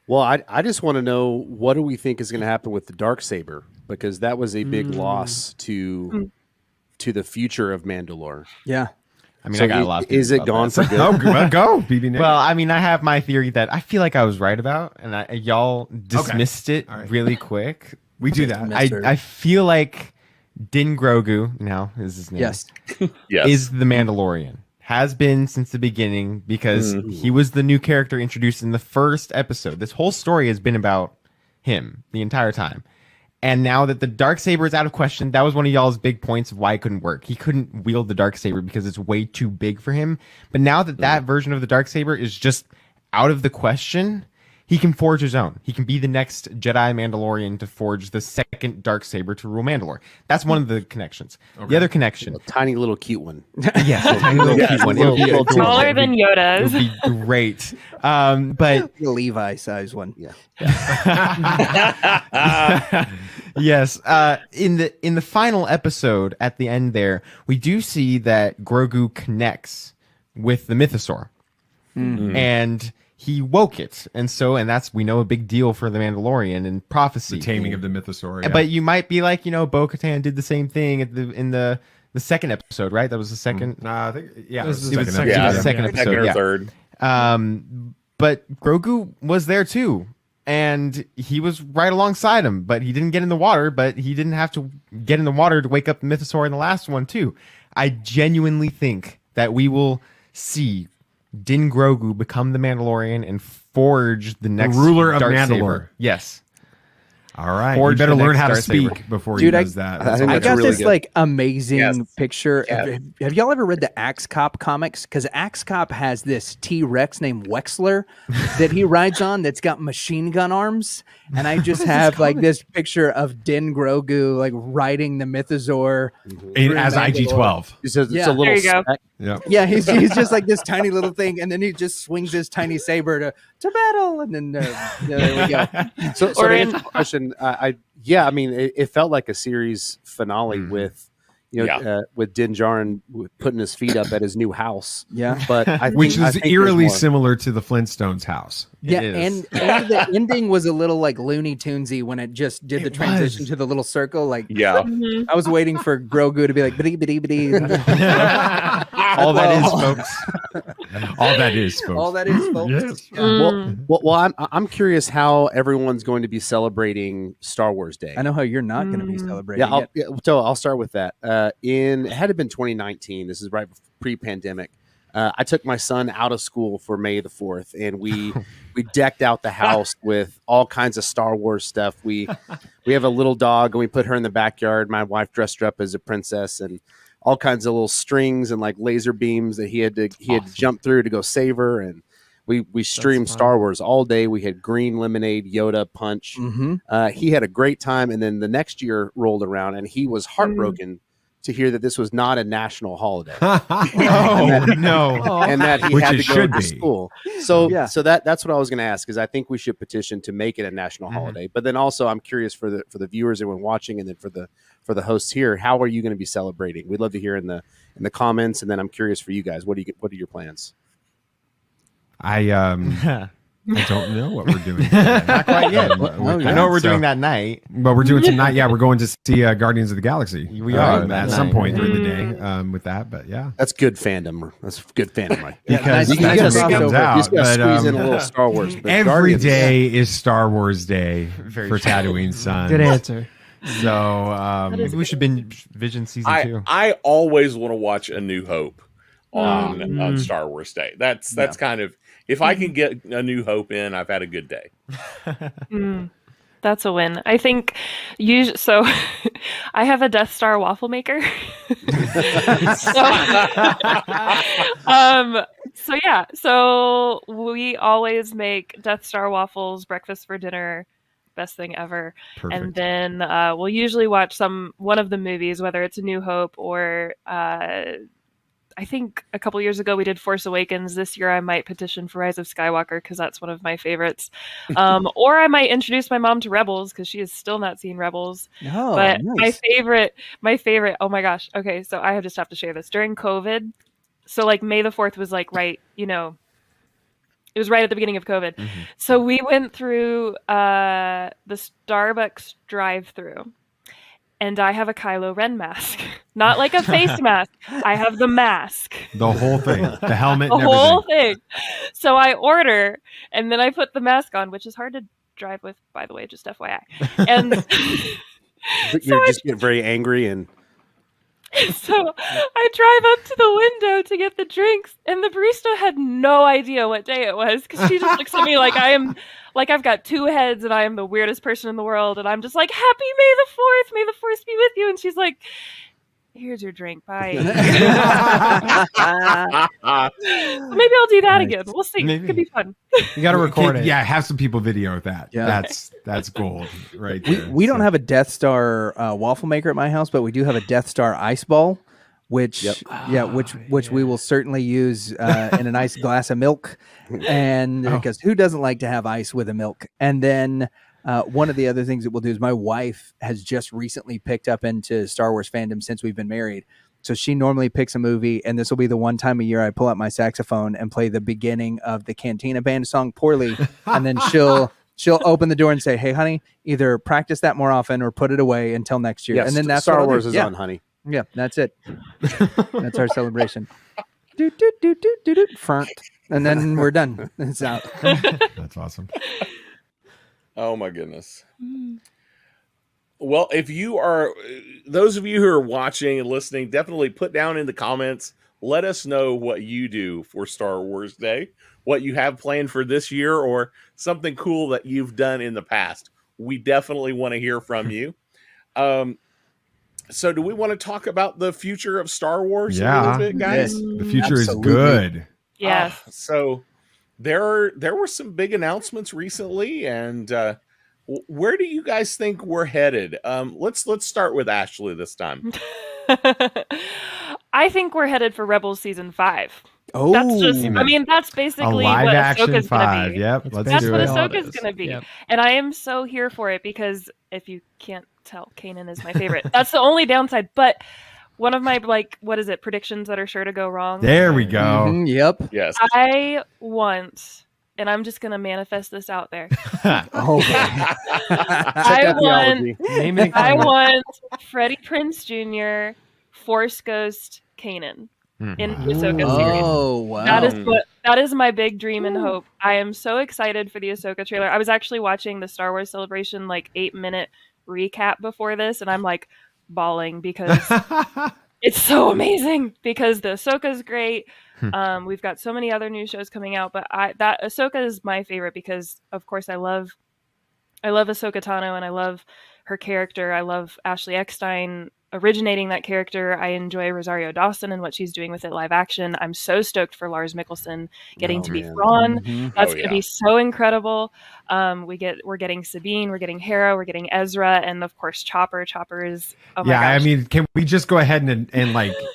Well, I just want to know, what do we think is going to happen with the Darksaber? Because that was a big loss to the future of Mandalore. Yeah. I mean, I got a lot of Is it gone for good? Go, BB Nick. Well, I mean, I have my theory that I feel like I was right about, and y'all dismissed it really quick. We do that. I feel like Din Grogu, now is his name. Yes. Is the Mandalorian. Has been since the beginning, because he was the new character introduced in the first episode. This whole story has been about him the entire time. And now that the Darksaber is out of question, that was one of y'all's big points of why it couldn't work. He couldn't wield the Darksaber because it's way too big for him. But now that that version of the Darksaber is just out of the question, he can forge his own. He can be the next Jedi Mandalorian to forge the second Darksaber to rule Mandalore. That's one of the connections. Okay. The other connection. A tiny little cute one. Yes, a tiny little cute one. It would be adorable. Smaller than Yoda's. It would be great. But The Levi size one. Yeah. yes, in the final episode at the end there, we do see that Grogu connects with the Mythosaur, and he woke it, and that's, we know, a big deal for the Mandalorian and prophecy, The taming of the Mythosaur. Yeah. But you might be like, Bo-Katan did the same thing in the second episode, right? That was the second. I think It was the second second, episode. second episode, Second or yeah. third. But Grogu was there too, and he was right alongside him, but he didn't get in the water, but he didn't have to get in the water to wake up the Mythosaur in the last one too. I genuinely think that we will see Din Grogu become the Mandalorian and forge the next ruler of Darksaber. Mandalore. Yes. All right. Forge You better the learn next how to Darksaber. speak before Dude, he does that. I think I that's got really this good. like amazing Yes. picture. Yeah. Have y'all ever read the Axe Cop comics? Because Axe Cop has this T-Rex named Wexler that he rides on that's got machine gun arms. And I just have like this picture of Din Grogu like riding the Mythosaur. As IG-12. He says it's Yeah. a little There you go. speck. Yep. Yeah, he's just like this tiny little thing, and then he just swings his tiny saber to battle, and then there we go. So Or to in- answer the question, I mean, it felt like a series finale with, with Din Djarin putting his feet up at his new house. Yeah. But I think, Which I is think there's eerily more. similar to the Flintstones house. Yeah, It and is. the ending was a little like Looney Tunesy when it just did the transition was. to the little circle. Like, Yeah. Mhm. I was waiting for Grogu to be like, bitty, bitty, bitty. All that is, folks. All that is, folks. All that is, folks. Yes. Yeah. Mm. Well, I'm curious how everyone's going to be celebrating Star Wars Day. I know how you're not going to be celebrating Yeah, it. so I'll start with that. It had been 2019. This is right pre-pandemic. I took my son out of school for May the 4th, and we decked out the house with all kinds of Star Wars stuff. We have a little dog, and we put her in the backyard. My wife dressed her up as a princess, and all kinds of little strings and like laser beams that he had to jump through to go save her. And we streamed Star Wars all day. We had green lemonade, Yoda punch. Mm-hmm. He had a great time, and then the next year rolled around, and he was heartbroken to hear that this was not a national holiday, Oh, no. and that he Which had it to go should to be. school. So, Yeah. so that's what I was going to ask, is I think we should petition to make it a national holiday. But then also, I'm curious for the viewers and everyone watching, and then for the hosts here, how are you going to be celebrating? We'd love to hear in the comments, and then I'm curious for you guys. What are your plans? I don't know what we're doing. Not quite yet. with I that. know what we're So- doing that night. But we're doing tonight. Yeah, we're going to see Guardians of the Galaxy. We are at that some night. point during the day with that. But yeah, That's good fandom. That's good fandom, right? because nice- You nice that's gotta what crossover. comes you out. just gotta But, squeeze in a little Star Wars. But every Guardians- day is Star Wars Day Very for true. Tatooine Sons. Good answer. So Maybe we should binge Vision season 2. I always want to watch A New Hope on Star Wars Day. That's kind of, if I can get A New Hope in, I've had a good day. That's a win. I think so I have a Death Star waffle maker. So we always make Death Star waffles, breakfast for dinner, best thing ever. perfect. And then we'll usually watch one of the movies, whether it's A New Hope or I think a couple years ago we did Force Awakens. This year I might petition for Rise of Skywalker because that's one of my favorites. Or I might introduce my mom to Rebels because she has still not seen Rebels. Oh, But nice. my favorite, oh my gosh. Okay, so I just have to share this. During COVID, so like May the 4th was like right, it was right at the beginning of COVID. So we went through the Starbucks drive-through. And I have a Kylo Ren mask. Not like a face mask. I have the mask. The whole thing, the helmet, The and everything. whole thing. So I order, and then I put the mask on, which is hard to drive with, by the way, just FYI. And You're just getting very angry and So I drive up to the window to get the drinks, and the barista had no idea what day it was because she just looks at me like I've got two heads and I am the weirdest person in the world, and I'm just like, Happy May the 4th be with you, and she's like, here's your drink, bye. Maybe I'll do that again. We'll see. Maybe. It could be fun. You got to record it. Yeah, have some people video that. Yeah. That's gold, right? We don't have a Death Star waffle maker at my house, but we do have a Death Star ice ball, which which we will certainly use in a nice glass of milk, and because who doesn't like to have ice with a milk? And then one of the other things that we'll do is my wife has just recently picked up into Star Wars fandom since we've been married. So she normally picks a movie, and this will be the one time a year I pull out my saxophone and play the beginning of the Cantina Band song poorly, and then she'll open the door and say, "Hey, honey, either practice that more often or put it away until next year." Yes, and then that's Star what I'll Wars do. is on, honey. Yeah, that's it. That's our celebration. Do do do do do do. Front, and then we're done. It's out. That's awesome. Oh my goodness. Well, if you are, those of you who are watching and listening, definitely put down in the comments. Let us know what you do for Star Wars Day, what you have planned for this year, or something cool that you've done in the past. We definitely want to hear from you. So do we want to talk about the future of Star Wars a little bit, guys? Yes. The future Absolutely. is good. Yes. So there were some big announcements recently, and where do you guys think we're headed? Let's start with Ashley this time. I think we're headed for Rebels season 5. Oh, That's just, I mean, that's A basically live what action Ahsoka's going to 5. be. Yep, let's That's do what it. Ahsoka's going to be. Yep. And I am so here for it because if you can't tell, Kanan is my favorite. That's the only downside. But one of my, predictions that are sure to go wrong. There we go. Mhm, yep. Yes. I want, and I'm just going to manifest this out there. Oh, I want Freddie Prinze Jr., Force Ghost, Kanan in the Ahsoka series. oh wow. That is my big dream and hope. I am so excited for the Ahsoka trailer. I was actually watching the Star Wars Celebration 8-minute recap before this, and I'm bawling because it's so amazing. Because the Ahsoka's great. We've got so many other new shows coming out, but that Ahsoka is my favorite because, of course, I love Ahsoka Tano, and I love her character. I love Ashley Eckstein originating that character. I enjoy Rosario Dawson and what she's doing with it live action. I'm so stoked for Lars Mikkelsen getting to be Thrawn. Mhm. That's going to be so incredible. We're getting Sabine, we're getting Hera, we're getting Ezra, and of course Chopper. Chopper is I mean, can we just go ahead and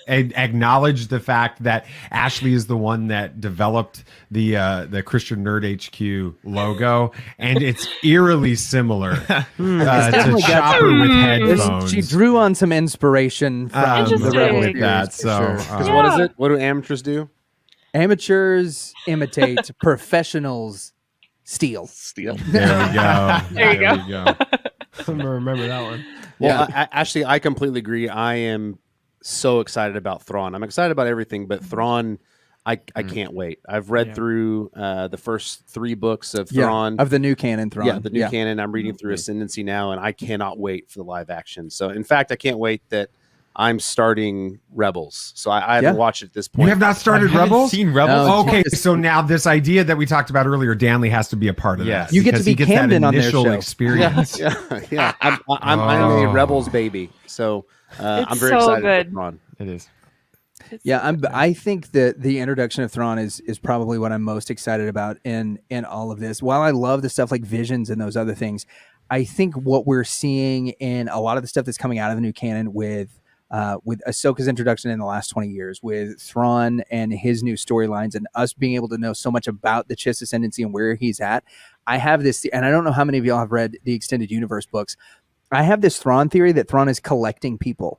acknowledge the fact that Ashley is the one that developed the Christian Nerd HQ logo, and it's eerily similar to definitely got Chopper with headphones. She drew on some inspiration from the Interesting. Rebel with series, that. for So, sure. Because Yeah. what is it? What do amateurs do? Amateurs imitate, professionals steal. Steel. there we go. There you go. we go. I'm gonna remember that one. Well, actually, I completely agree. I am so excited about Thrawn. I'm excited about everything, but Thrawn, I can't wait. I've read through the first 3 books of Thrawn. Of the new canon Thrawn. Yeah, the new canon. I'm reading through Ascendancy now, and I cannot wait for the live action. So, in fact, I can't wait that I'm starting Rebels. So I haven't watched it at this point. You have not started I haven't Rebels? seen Rebels. No. Okay, so now this idea that we talked about earlier, Danley has to be a part of Yes. that. You get to because be he gets that Camden on their initial show. experience. yeah. I'm a Oh. Rebels baby. So I'm It's very so excited good. for Thrawn. It is. Yeah, I think that the introduction of Thrawn is probably what I'm most excited about in all of this. While I love the stuff like Visions and those other things, I think what we're seeing in a lot of the stuff that's coming out of the new canon with Ahsoka's introduction in the last 20 years, with Thrawn and his new storylines, and us being able to know so much about the Chiss Ascendancy and where he's at, I have this, and I don't know how many of y'all have read the Extended Universe books. I have this Thrawn theory that Thrawn is collecting people.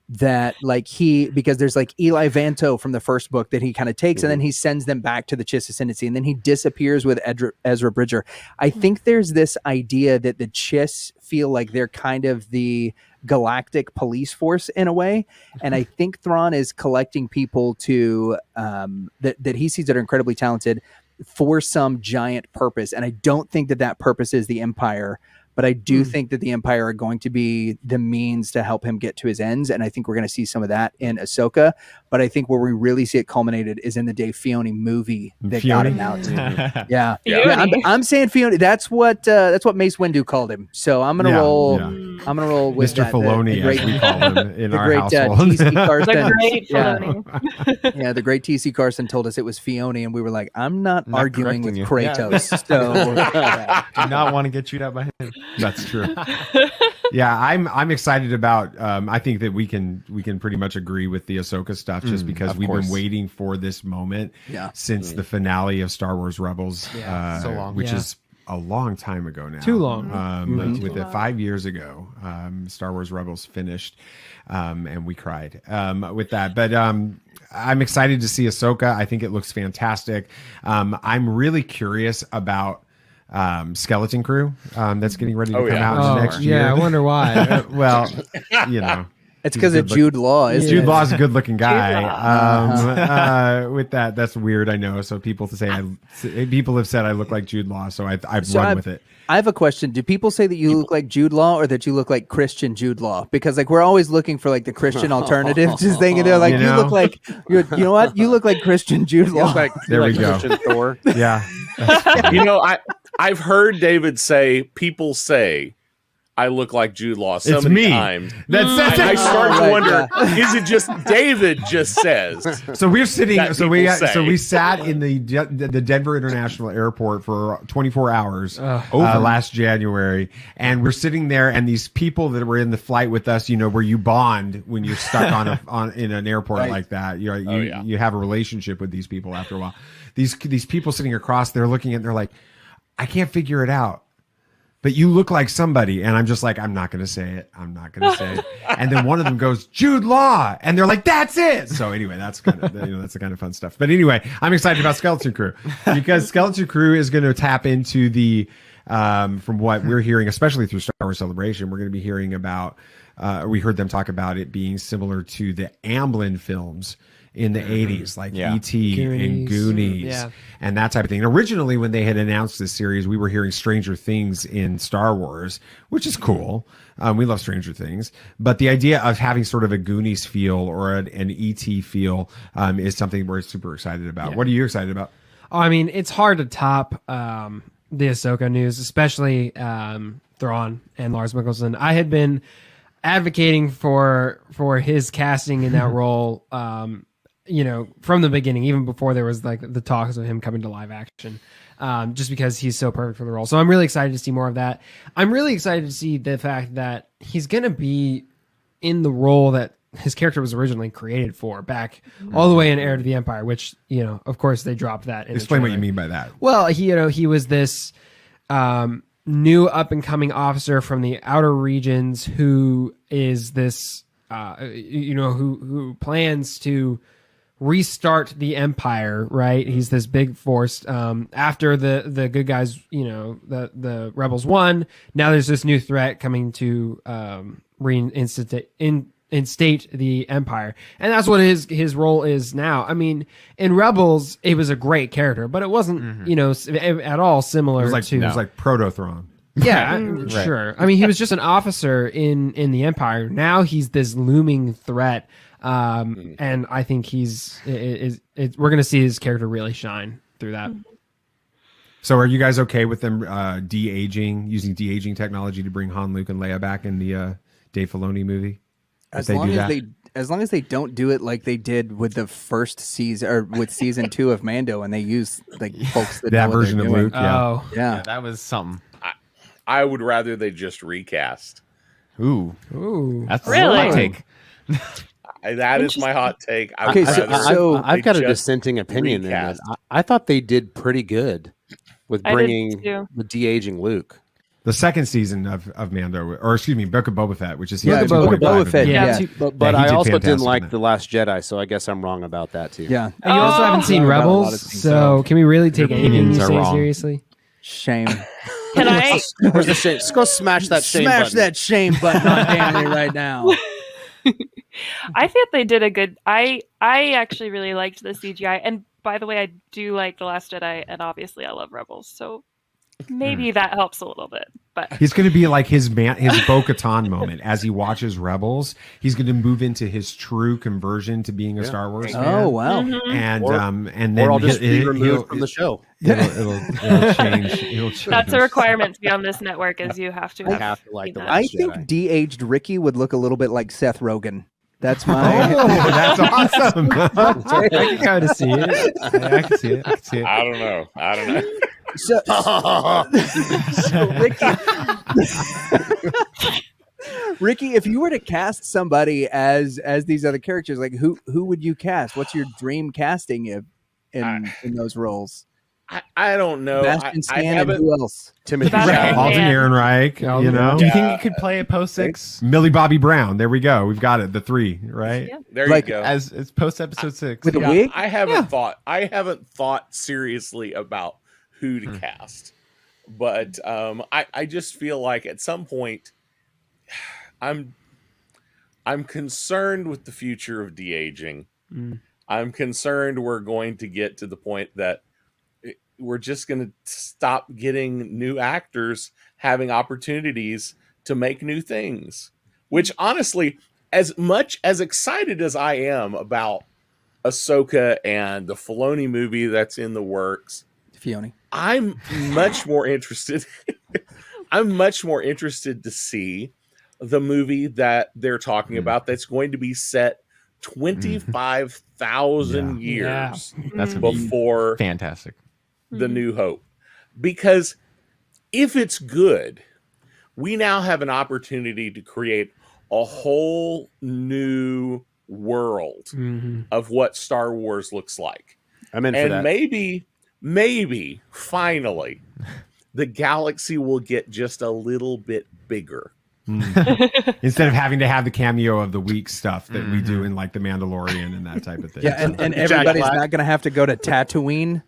That because there's Eli Vanto from the first book that he kind of takes, and then he sends them back to the Chiss Ascendancy, and then he disappears with Ezra Bridger. I think there's this idea that the Chiss feel like they're kind of the galactic police force in a way, and I think Thrawn is collecting people to that he sees that are incredibly talented for some giant purpose, and I don't think that purpose is the Empire. but I do think that the Empire are going to be the means to help him get to his ends, and I think we're going to see some of that in Ahsoka. But I think where we really see it culminated is in the Dave Filoni movie that got him out. Yeah, I'm saying Filoni. That's what Mace Windu called him. So I'm gonna roll. Yeah. I'm gonna roll with Mr. that, Filoni, as we call him in our great household. T.C. Carson. The great Filoni. Yeah, the great T.C. Carson told us it was Filoni, and we were like, I'm not arguing with correcting you. Kratos. So Do not want to get chewed out by him. That's true. Yeah, I'm excited about. I think that we can pretty much agree with the Ahsoka stuff, just because we've been waiting for this moment since the finale of Star Wars Rebels, so long. which is a long time ago now. Too long. With it 5 years ago, Star Wars Rebels finished, and we cried with that. But I'm excited to see Ahsoka. I think it looks fantastic. I'm really curious about Skeleton Crew that's getting ready to come out next year. Yeah, I wonder why. Well, you know. it's because of Jude Law. Jude Law's a good-looking guy. With that, that's weird. I know. So people have said I look like Jude Law, so I've run with it. I have a question. Do people say that you look like Jude Law or that you look like Christian Jude Law? Because like we're always looking for like the Christian alternative. Just thinking they're like, you look like you know what? You look like Christian Jude Law. There we go. Christian Thor. Yeah. I've heard David say, people say I look like Jude Law so It's many me. times. That's I started to right, wonder, is it just David just says? So we're sitting. That So people say. we sat in the Denver International Airport for 24 hours last January, and we're sitting there, and these people that were in the flight with us, you know, where you bond when you're stuck in an airport like that. You have a relationship with these people after a while. These people sitting across, they're looking at, they're like, I can't figure it out. But you look like somebody. And I'm just like, I'm not going to say it. I'm not going to say it. And then one of them goes, Jude Law. And they're like, that's it. So anyway, that's that's the kind of fun stuff. But anyway, I'm excited about Skeleton Crew because Skeleton Crew is going to tap into the, from what we're hearing, especially through Star Wars Celebration, we're going to be hearing about, we heard them talk about it being similar to the Amblin films in the 80s, like E.T. and Goonies and that type of thing. And originally, when they had announced this series, we were hearing Stranger Things in Star Wars, which is cool. We love Stranger Things. But the idea of having sort of a Goonies feel or an E.T. feel is something we're super excited about. What are you excited about? Oh, I mean, it's hard to top the Ahsoka news, especially Thrawn and Lars Mikkelsen. I had been advocating for his casting in that role from the beginning, even before there was like the talks of him coming to live action, just because he's so perfect for the role. So I'm really excited to see more of that. I'm really excited to see the fact that he's going to be in the role that his character was originally created for, back all the way in Heir to the Empire, which, of course they dropped that. Explain what you mean by that. Well, he was this new up and coming officer from the outer regions who is this, who plans to restart the Empire, right? He's this big force. After the good guys, the rebels won. Now there's this new threat coming to reinstate the Empire, and that's what his role is now. I mean, in Rebels, it was a great character, but it wasn't, at all similar. It was like Proto-Thrawn. Yeah, sure. I mean, he was just an officer in the Empire. Now he's this looming threat. And I think we're going to see his character really shine through that. So are you guys okay with them using de-aging technology to bring Han, Luke, and Leia back in the Dave Filoni movie? As long as they don't do it like they did with the first season or with season 2 of Mando, and they use like folks that version of Luke. Yeah, that was something. I would rather they just recast. Ooh, that's Really? my take. That is my hot take. I've got a dissenting opinion in that. I thought they did pretty good with bringing the de-aging Luke. The second season of Mando, or excuse me, Book of Boba Fett, which is Book of Boba Fett. Yeah. But I also didn't like The Last Jedi, so I guess I'm wrong about that too. Yeah. And you also haven't seen Rebels, so can we really take anything you say seriously? Shame. Can I? Where's the shame? Just go smash that shame button. Smash that shame button on Danny right now. I think they did a good. I actually really liked the CGI, and by the way, I do like The Last Jedi, and obviously I love Rebels. So maybe that helps a little bit. But He's going to be like his Bo-Katan moment as he watches Rebels. He's going to move into his true conversion to being a Star Wars fan. Oh wow! And and then I'll just be removed from the show. It'll change. It'll change. that's a requirement to be on this network, is you have to I have to like the that. I Last think Jedi. de-aged Ricky would look a little bit like Seth Rogen. That's my. Oh, that's awesome. I can kind of see it. I can see it. I can see it. I don't know. So Ricky, if you were to cast somebody as these other characters, like who would you cast? What's your dream casting in those roles? I don't know. Sebastian I Stan and haven't. who else? Timothy Sebastian Chalamet. Stan. Alden Ehrenreich, you know, Do you think you could play a post 6 Millie Bobby Brown. There we go. We've got it. The 3, right? Yeah. There Like, you go. as post episode 6? With a Yeah, wig? I haven't thought. I haven't thought seriously about who to cast, but I just feel like at some point, I'm concerned with the future of de-aging. I'm concerned we're going to get to the point that we're just going to stop getting new actors having opportunities to make new things. Which honestly, as much as excited as I am about Ahsoka and the Filoni movie that's in the works, Fiona. I'm much more interested. I'm much more interested to see the movie that they're talking about that's going to be set 25,000 years That's gonna be before fantastic. the New Hope. Because if it's good, we now have an opportunity to create a whole new world of what Star Wars looks like. I'm in for And that. maybe, finally, the galaxy will get just a little bit bigger. Instead of having to have the cameo of the week stuff that we do in like The Mandalorian and that type of thing. Yeah, and everybody's not going to have to go to Tatooine.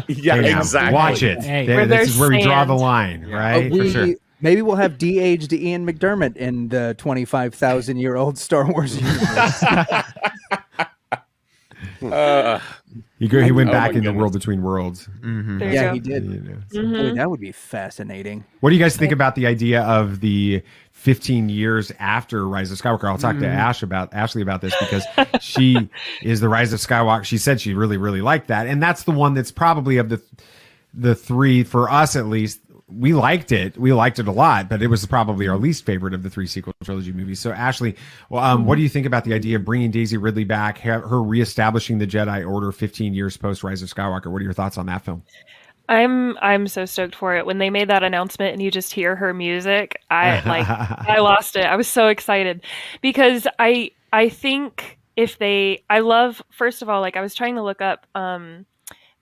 Yeah, Hey, now, exactly. Watch it. Hey. There- Where this there's is where we draw the sand. line, right? We- For sure. Maybe we'll have de-aged Ian McDermott in the 25,000-year-old Star Wars universe. He went Oh back my in the goodness. world between worlds. There you Yeah, go. he did. You know. Boy, that would be fascinating. What do you guys think about the idea of the 15 years after Rise of Skywalker? I'll talk to Ashley about this because she is the Rise of Skywalker. She said she really, really liked that. And that's the one that's probably of the 3, for us at least, we liked it. We liked it a lot, but it was probably our least favorite of the 3 sequel trilogy movies. So Ashley, what do you think about the idea of bringing Daisy Ridley back, her reestablishing the Jedi Order 15 years post Rise of Skywalker? What are your thoughts on that film? I'm so stoked for it. When they made that announcement and you just hear her music, I lost it. I was so excited because I think I love, first of all, like I was trying to look up the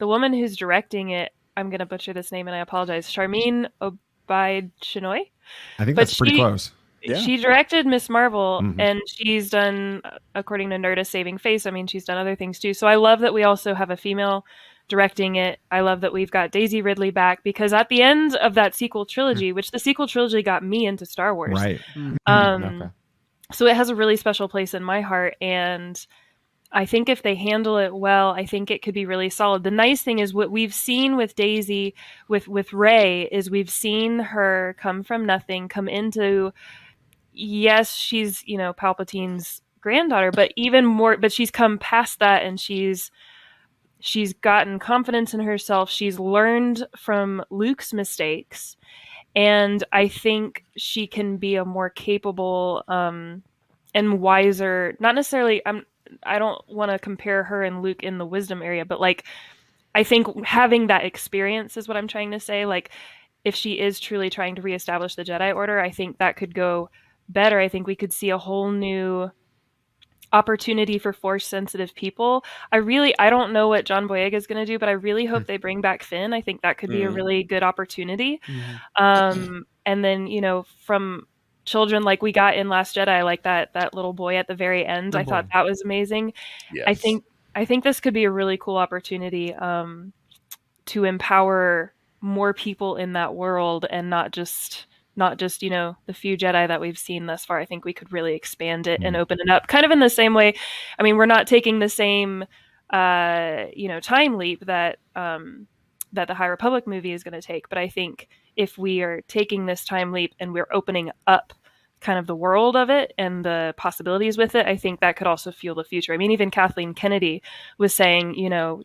woman who's directing it. I'm gonna butcher this name and I apologize. Charmin Obaid-Chinoy. I think But that's pretty she- close. Yeah. She directed Miss Marvel, Mhm. and she's done, according to Nerdist Saving Face, I mean, she's done other things too. So I love that we also have a female directing it. I love that we've got Daisy Ridley back, because at the end of that sequel trilogy, which the sequel trilogy got me into Star Wars, Right. Okay. so it has a really special place in my heart, and I think if they handle it well, I think it could be really solid. The nice thing is what we've seen with Daisy, with Rey, is we've seen her come from nothing, come into, yes, she's, Palpatine's granddaughter, but even more, but she's come past that, and she's gotten confidence in herself. She's learned from Luke's mistakes, and I think she can be a more capable and wiser, not necessarily, I don't want to compare her and Luke in the wisdom area, but like, I think having that experience is what I'm trying to say. Like, if she is truly trying to reestablish the Jedi Order, I think that could go better. I think we could see a whole new opportunity for Force sensitive people. I don't know what John Boyega is going to do, but I really hope they bring back Finn. I think that could be a really good opportunity. And then, from children like we got in Last Jedi, like that little boy at the very end, I thought that was amazing. Yes. I think this could be a really cool opportunity to empower more people in that world, and not just the few Jedi that we've seen thus far. I think we could really expand it and open it up, kind of in the same way. I mean, we're not taking the same time leap that that the High Republic movie is going to take. But I think if we are taking this time leap and we're opening up kind of the world of it and the possibilities with it, I think that could also fuel the future. I mean, even Kathleen Kennedy was saying,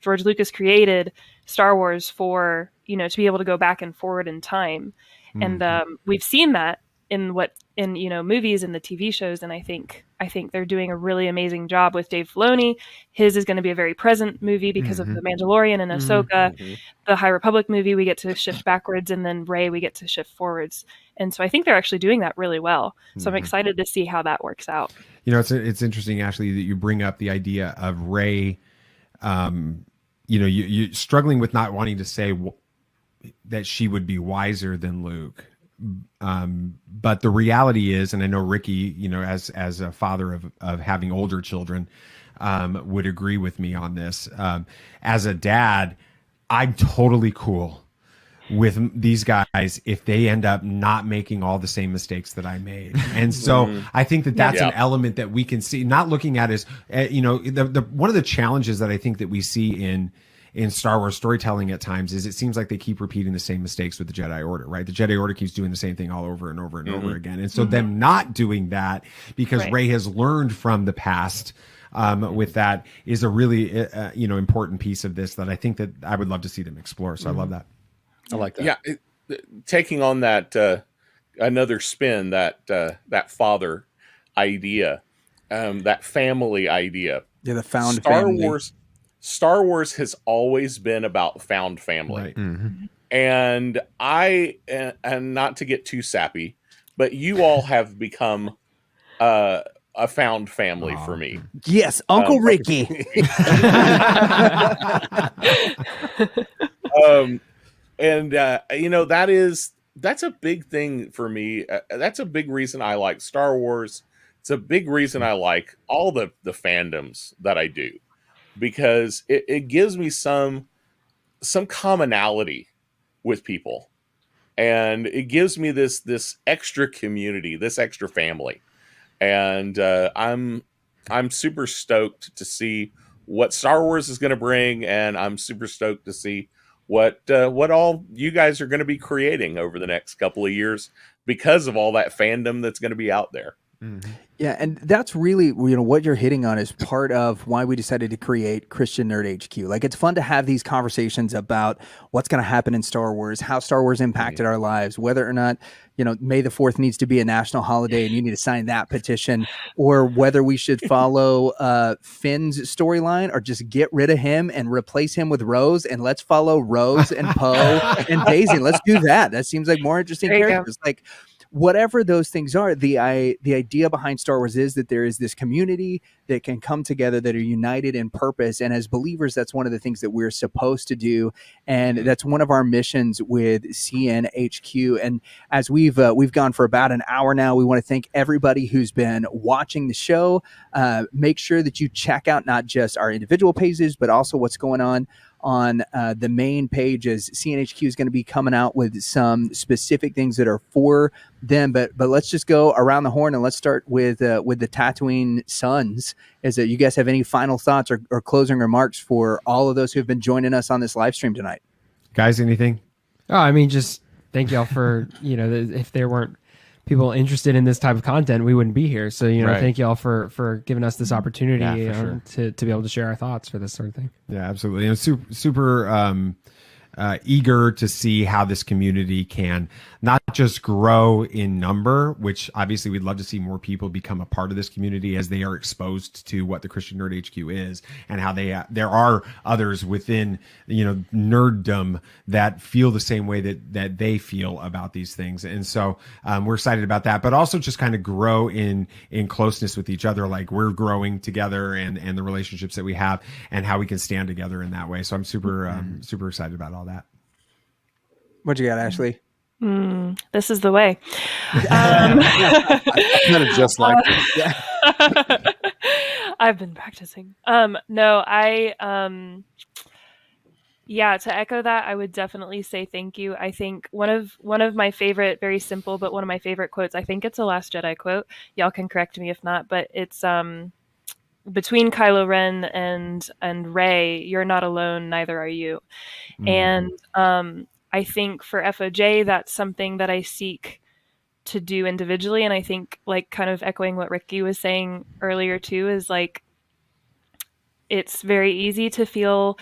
George Lucas created Star Wars for, to be able to go back and forward in time. And we've seen that in movies and the TV shows. And I think they're doing a really amazing job with Dave Filoni. His is going to be a very present movie because of The Mandalorian and Ahsoka. The High Republic movie, we get to shift backwards, and then Rey, we get to shift forwards. And so I think they're actually doing that really well. So I'm excited to see how that works out. It's interesting, Ashley, that you bring up the idea of Rey, you struggling with not wanting to say that she would be wiser than Luke. But the reality is, and I know Ricky, as a father of having older children, would agree with me on this. As a dad, I'm totally cool with these guys if they end up not making all the same mistakes that I made. And so I think that that's an element that we can see, not looking at as, the one of the challenges that I think that we see in Star Wars storytelling at times is it seems like they keep repeating the same mistakes with the Jedi Order, right? The Jedi Order keeps doing the same thing all over and over and over again. And so them not doing that because Rey has learned from the past with that is a really, important piece of this that I think that I would love to see them explore. So I love that. I like that. Yeah. Taking on that, another spin, that father idea, that family idea. Yeah. The found family. Star Wars has always been about found family. Right. And and not to get too sappy, but you all have become a found family for me. Yes, Uncle Ricky. That's a big thing for me. That's a big reason I like Star Wars. It's a big reason I like all the fandoms that I do. Because it gives me some commonality with people, and it gives me this extra community, this extra family, and I'm super stoked to see what Star Wars is going to bring, and I'm super stoked to see what all you guys are going to be creating over the next couple of years because of all that fandom that's going to be out there. Yeah, and that's really, what you're hitting on is part of why we decided to create Christian Nerd HQ. Like, it's fun to have these conversations about what's going to happen in Star Wars, how Star Wars impacted our lives, whether or not, May the 4th needs to be a national holiday and you need to sign that petition, or whether we should follow Finn's storyline or just get rid of him and replace him with Rose, and let's follow Rose and Poe and Daisy. Let's do that. That seems like more interesting characters. Like, whatever those things are, the idea behind Star Wars is that there is this community that can come together that are united in purpose. And as believers, that's one of the things that we're supposed to do. And that's one of our missions with CNHQ. And as we've gone for about an hour now, we want to thank everybody who's been watching the show. Make sure that you check out not just our individual pages, but also what's going on the main page, as CNHQ is going to be coming out with some specific things that are for them. But let's just go around the horn and let's start with the Tatooine Sons. Is that you guys have any final thoughts or closing remarks for all of those who have been joining us on this live stream tonight? Guys, anything? Oh, I mean, just thank y'all for, if there weren't people interested in this type of content, we wouldn't be here. So, thank y'all for giving us this opportunity to be able to share our thoughts for this sort of thing. Yeah, absolutely. And super eager to see how this community can not just grow in number, which obviously we'd love to see more people become a part of this community as they are exposed to what the Christian Nerd HQ is, and how there are others within nerddom that feel the same way that they feel about these things. And so we're excited about that, but also just kind of grow in closeness with each other, like we're growing together, and the relationships that we have and how we can stand together in that way. So I'm super excited about all that. What you got, Ashley? This is the way. Kind of just like this. I've been practicing. To echo that, I would definitely say thank you. I think one of my favorite, very simple, but one of my favorite quotes, I think it's a Last Jedi quote. Y'all can correct me if not, but it's between Kylo Ren and Rey, you're not alone, neither are you. And I think for FOJ, that's something that I seek to do individually. And I think, like, kind of echoing what Ricky was saying earlier too, is like, it's very easy to feel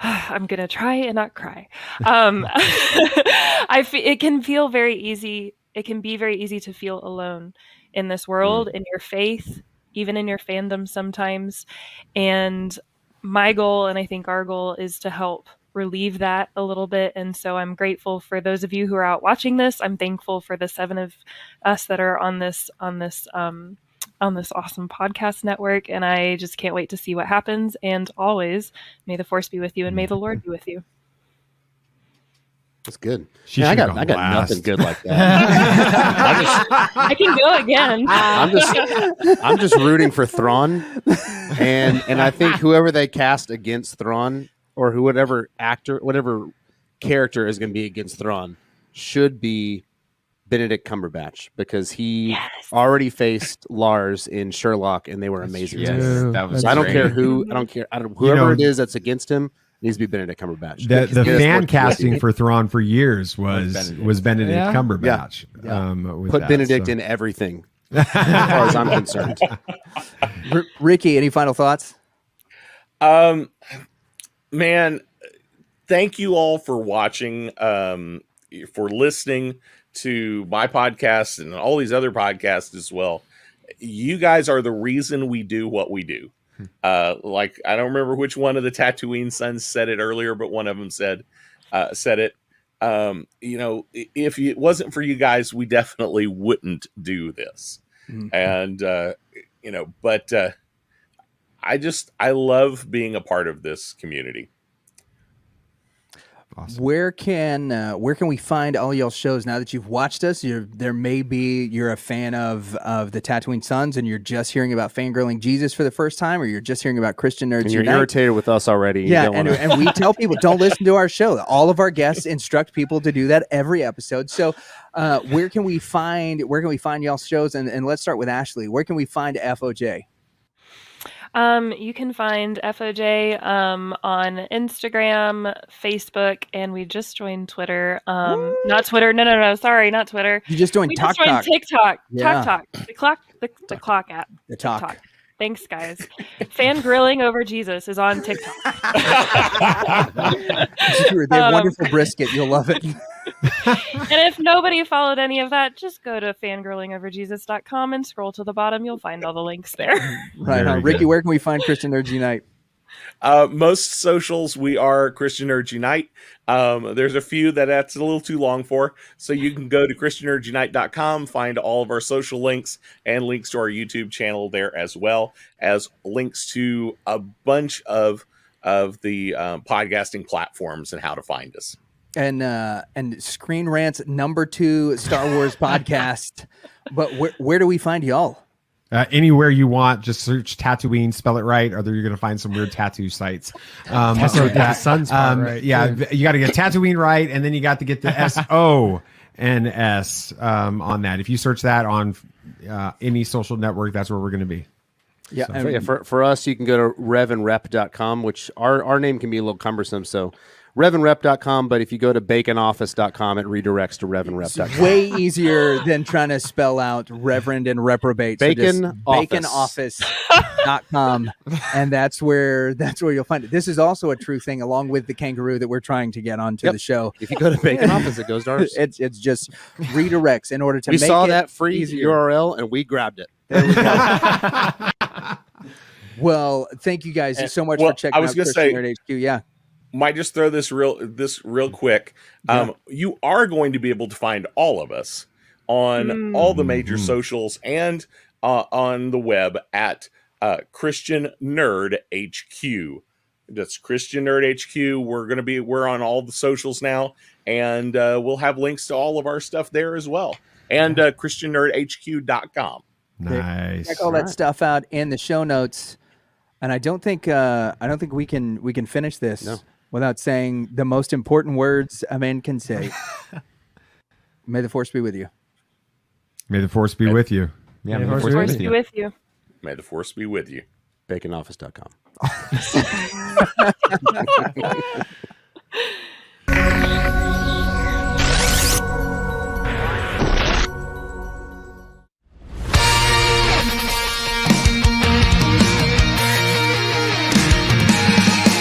I'm gonna try and not cry. It can feel very easy. It can be very easy to feel alone in this world, in your faith, even in your fandom sometimes. And my goal, and I think our goal, is to help relieve that a little bit. And so I'm grateful for those of you who are out watching this. I'm thankful for the 7 of us that are on this awesome podcast network, and I just can't wait to see what happens. And always, may the Force be with you, and may the Lord be with you. That's good. She Man, I should've got gone last. nothing good like that. I can go again. I'm just rooting for Thrawn, and I think whoever they cast against Thrawn, or whatever character is going to be against Thrawn, should be Benedict Cumberbatch, because he already faced Lars in Sherlock, and they were amazing. Yes, together. that was So I don't great. care who. I don't care. Whoever it is that's against him needs to be Benedict Cumberbatch. The Get us fan more casting publicity. for Thrawn for years was Benedict Yeah. Cumberbatch. Yeah. With Put that, Benedict so. in everything, as far as I'm concerned. Ricky, any final thoughts? Man, thank you all for watching, for listening to my podcast and all these other podcasts as well. You guys are the reason we do what we do. Like, I don't remember which one of the Tatooine Sons said it earlier, but one of them said it. If it wasn't for you guys, we definitely wouldn't do this. And, but I love being a part of this community. Awesome. Where can we find all y'all shows now that you've watched us? You're a fan of the Tatooine Sons, and you're just hearing about Fangirling Jesus for the first time, or you're just hearing about Christian Nerds And you're Unite? irritated with us already. Yeah, You don't wanna- and we tell people, don't listen to our show. All of our guests instruct people to do that every episode. So where can we find y'all's shows? And let's start with Ashley. Where can we find FOJ? You can find FOJ on Instagram, Facebook, and we just joined Twitter. Not Twitter. No. Sorry, not Twitter. You just joined We just TikTok. joined TikTok. Yeah. TikTok. The clock app. The talk. TikTok. Thanks, guys. Fangirling Over Jesus is on TikTok. It's true. They have wonderful brisket. You'll love it. And if nobody followed any of that, just go to fangirlingoverjesus.com and scroll to the bottom. You'll find all the links there. Right on. Very Ricky, good. where can we find Christian Nerds Unite? Most socials, we are Christian Nerds Unite. There's a few that's a little too long for, so you can go to christiannerdsunite.com, find all of our social links and links to our YouTube channel there, as well as links to a bunch of the podcasting platforms and how to find us. And Screen Rant's #2 Star Wars podcast. But where do we find y'all? Anywhere you want, just search Tatooine, spell it right, or you're going to find some weird tattoo sites. Also, get the Sons part right, yeah, too. you got to get Tatooine right, and then you got to get the SONS on that. If you search that on any social network, that's where we're going to be. Yeah, So- and- Yeah, for us, you can go to revanrep.com, which our name can be a little cumbersome. So revanrep.com, but if you go to baconoffice.com, it redirects to revanrep.com. way easier than trying to spell out Reverend and Reprobate. Bacon baconoffice.com, and that's where you'll find it. This is also a true thing, along with the kangaroo that we're trying to get onto Yep. the show. If you go to Bacon Office, it goes to ours. It's just redirects in order to We make saw it that free easier. URL and we grabbed it. There we go. Well, thank you guys so much for checking I was out gonna Christian say- Nerd HQ. Yeah. Might just throw this real quick. You are going to be able to find all of us on all the major socials and on the web at Christian Nerd HQ. That's Christian Nerd HQ. We're on all the socials now, and we'll have links to all of our stuff there as well. And ChristianNerdHQ.com. Nice. Check all that stuff out in the show notes. And I don't think we can finish this without saying the most important words a man can say. May the Force be with you. May the Force be with you. Yeah, May the may the Force Force be be Force with be you. with you. May the Force be with you. baconoffice.com.